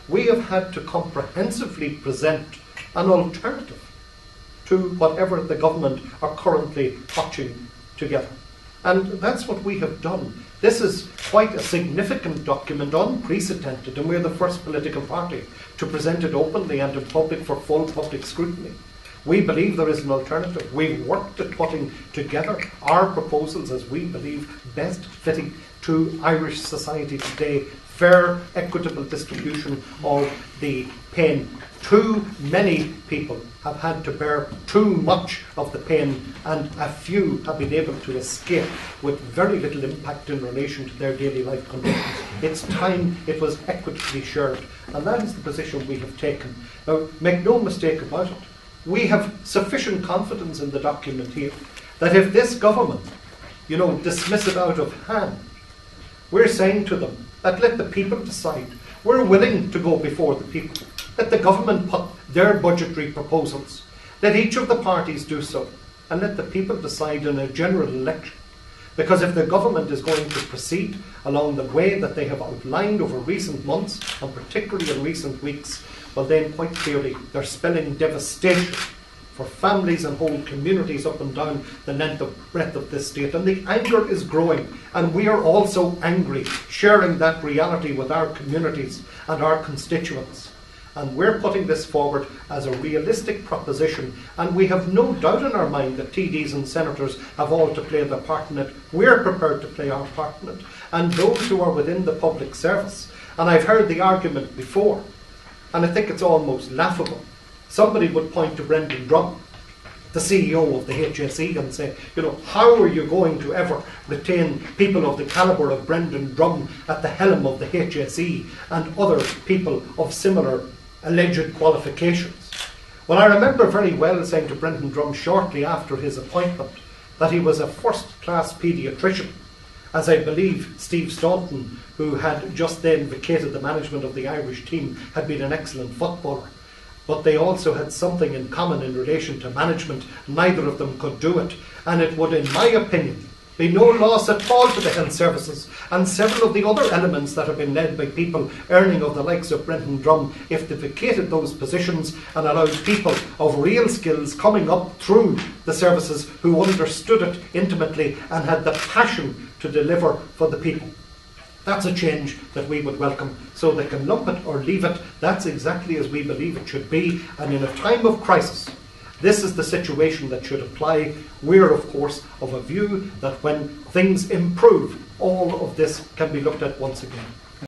We have had to comprehensively present an alternative to whatever the government are currently watching together. And that's what we have done. This is quite a significant document, unprecedented, and we're the first political party to present it openly and in public for full public scrutiny. We believe there is an alternative. We've worked at putting together our proposals as we believe best fitting to Irish society today. Fair, equitable distribution of the pain. Too many people have had to bear too much of the pain, and a few have been able to escape with very little impact in relation to their daily life conditions. It's time it was equitably shared, and that is the position we have taken. Now, make no mistake about it, we have sufficient confidence in the document here that if this government, dismiss it out of hand, we're saying to them that let the people decide. We're willing to go before the people. Let the government put their budgetary proposals. Let each of the parties do so. And let the people decide in a general election. Because if the government is going to proceed along the way that they have outlined over recent months, and particularly in recent weeks, well then quite clearly they're spelling devastation for families and whole communities up and down the length and breadth of this state. And the anger is growing, and we are also angry, sharing that reality with our communities and our constituents. And we're putting this forward as a realistic proposition, and we have no doubt in our mind that TDs and senators have all to play their part in it. We're prepared to play our part in it. And those who are within the public service, and I've heard the argument before, and I think it's almost laughable. Somebody would point to Brendan Drum, the CEO of the HSE, and say, how are you going to ever retain people of the calibre of Brendan Drum at the helm of the HSE and other people of similar alleged qualifications? Well, I remember very well saying to Brendan Drum shortly after his appointment that he was a first-class paediatrician, as I believe Steve Staunton, who had just then vacated the management of the Irish team, had been an excellent footballer. But they also had something in common in relation to management. Neither of them could do it. And it would, in my opinion, be no loss at all to the health services and several of the other elements that have been led by people earning of the likes of Brendan Drum if they vacated those positions and allowed people of real skills coming up through the services who understood it intimately and had the passion to deliver for the people. That's a change that we would welcome. So they can lump it or leave it. That's exactly as we believe it should be. And in a time of crisis, this is the situation that should apply. We're, of course, of a view that when things improve, all of this can be looked at once again.